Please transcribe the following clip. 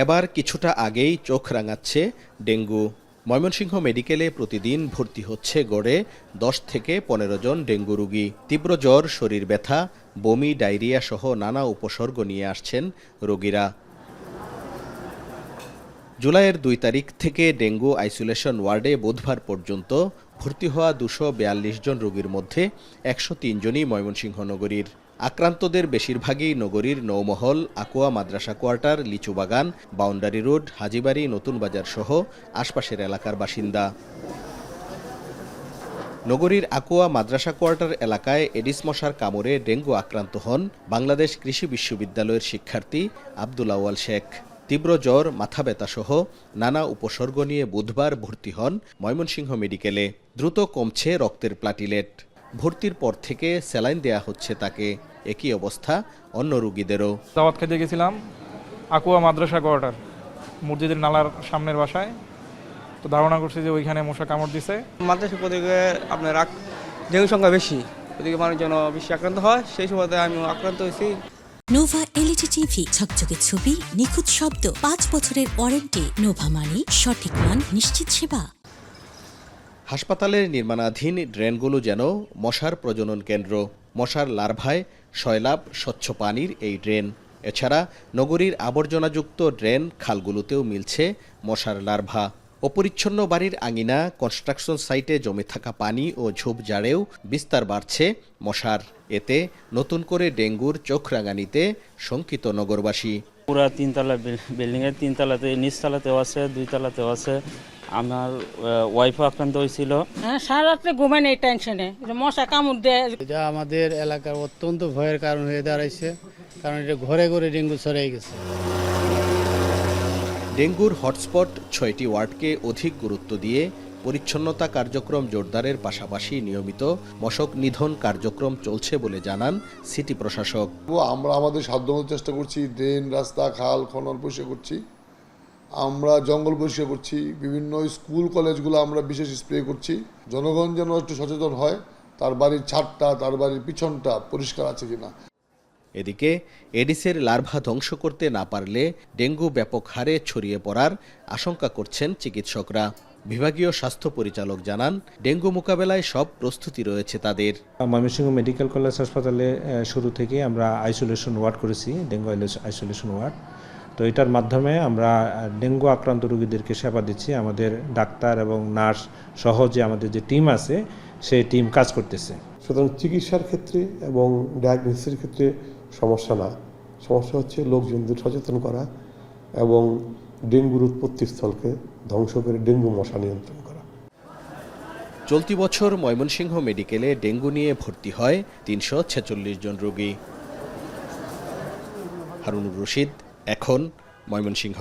এবার কিছুটা আগেই চোখ রাঙাচ্ছে ডেঙ্গু। ময়মনসিংহ মেডিকেলে প্রতিদিন ভর্তি হচ্ছে গড়ে 10 থেকে 15 জন ডেঙ্গু রোগী। তীব্র জ্বর, শরীর ব্যথা, বমি, ডায়রিয়া সহ নানা উপসর্গ নিয়ে আসছেন রোগীরা। জুলাইয়ের 2 তারিখ থেকে ডেঙ্গু আইসোলেশন ওয়ার্ডে বুধবার পর্যন্ত ভর্তি হওয়া 242 জন রোগীর মধ্যে 103 জনই ময়মনসিংহ নগরীর। আক্রান্তদের বেশিরভাগই নগরীর নৌমহল, আকুয়া মাদ্রাসা কোয়ার্টার, লিচুবাগান, বাউন্ডারি রোড, হাজীবাড়ি, নতুন বাজার সহ আশপাশের এলাকার বাসিন্দা। নগরীর আকুয়া মাদ্রাসা কোয়ার্টার এলাকায় এডিস মশার কামড়ে ডেঙ্গু আক্রান্ত হন বাংলাদেশ কৃষি বিশ্ববিদ্যালয়ের শিক্ষার্থী আব্দুল আউয়াল শেখ। তীব্র জ্বর, মাথা ব্যথা সহ নানা উপসর্গ নিয়ে বুধবার ভর্তি হন ময়মনসিংহ মেডিকেলে। দ্রুত কমছে রক্তের প্লাটিলেট। ভর্তির পর থেকে স্যালাইন দেয়া হচ্ছে তাকে। একই অবস্থা অন্য রোগীদেরও। দাওয়াত খেতে গেছিলাম আকুয়া মাদ্রাসা কোয়ার্টার, মসজিদের নালার সামনের বাসায়। তো ধারণা করছি যে ওইখানে মশা কামড় দিছে। মাদ্রাসা প্রতিকে আপনার ডেঙ্গু সংখ্যা বেশি, ওদিকে মানুষজন বেশি আক্রান্ত হয়, সেই সময় আমি আক্রান্ত হয়েছি। নোভা এলইডি টিভি, ঝকঝকে ছবি, নিখুঁত শব্দ, 5 বছরের ওয়ারেন্টি। নোভা মানে সঠিক মান, নিশ্চিত সেবা। হাসপাতালের নির্মাণাধীন ড্রেনগুলো যেন মশার প্রজনন কেন্দ্র। মশার লার্ভায় সয়লাব স্বচ্ছ পানির এই ড্রেন। এছাড়া নগরীর আবর্জনাযুক্ত ড্রেন খালগুলোতেও মিলছে মশার লার্ভা। অপরিচ্ছন্ন বাড়ির আঙিনা, কনস্ট্রাকশন সাইটে জমে থাকা পানি ও ঝোপঝাড়েও বিস্তার বাড়ছে মশার। এতে নতুন করে ডেঙ্গুর চোখ রাঙানিতে শঙ্কিত নগরবাসী। পুরা 3তলা বিল্ডিংয়ের 3তলাতে, নিচতলাতেও আছে, 2তলাতেও আছে। আমার ওয়াইফও আক্রান্ত হয়েছিল। সারা রাত্রে ঘুমাই নেই টেনশনে, মশা কামড় দেয়। এটা আমাদের এলাকার অত্যন্ত ভয়ের কারণ হয়ে দাঁড়াইছে, কারণ এটা ঘরে ঘরে ডেঙ্গু ছড়িয়ে গেছে। ডেঙ্গুর হটস্পট 6টি ওয়ার্ডকে অধিক গুরুত্ব দিয়ে পরিচ্ছন্নতা কার্যক্রম জোরদারের পাশাপাশি নিয়মিত মশক নিধন কার্যক্রম চলছে বলে জানান সিটি প্রশাসক। আমরা আমাদের সাধ্যমতো চেষ্টা করছি, ড্রেন, রাস্তা, খাল, খনন পরিষ্কার করছি, আমরা জঙ্গল পরিষ্কার করছি, বিভিন্ন স্কুল কলেজগুলো আমরা বিশেষ স্প্রে করছি। জনগণ যেন একটু সচেতন হয়, তার বাড়ির ছাদটা, তার বাড়ির পিছনটা পরিষ্কার আছে কিনা। এদিকে এডিসের লার্ভা ধ্বংস করতে না পারলে ডেঙ্গু ব্যাপক হারে ছড়িয়ে পড়ার আশঙ্কা করছেন চিকিৎসকরা। বিভাগীয় স্বাস্থ্য পরিচালক জানান, ডেঙ্গু মোকাবেলায় সব প্রস্তুতি রয়েছে তাদের। ময়মনসিংহ মেডিকেল কলেজ হাসপাতালে শুরু থেকে আমরা আইসোলেশন ওয়ার্ড করেছি, ডেঙ্গু আইসোলেশন ওয়ার্ড। তো এটার মাধ্যমে আমরা ডেঙ্গু আক্রান্ত রোগীদেরকে সেবা দিচ্ছি। আমাদের ডাক্তার এবং নার্স সহ যে আমাদের যে টিম আছে, সেই টিম কাজ করতেছে। সুতরাং চিকিৎসার ক্ষেত্রে এবং ডায়াগনোসিসের ক্ষেত্রে সমস্যা না, সমস্যা হচ্ছে লোকজনদের সচেতন করা এবং ডেঙ্গুর উৎপত্তিস্থলকে ধ্বংস করে ডেঙ্গু মশা নিয়ন্ত্রণ করা। চলতি বছর ময়মনসিংহ মেডিকেলে ডেঙ্গু নিয়ে ভর্তি হয় 346 জন রোগী। হারুনুর রশিদ, এখন ময়মনসিংহ।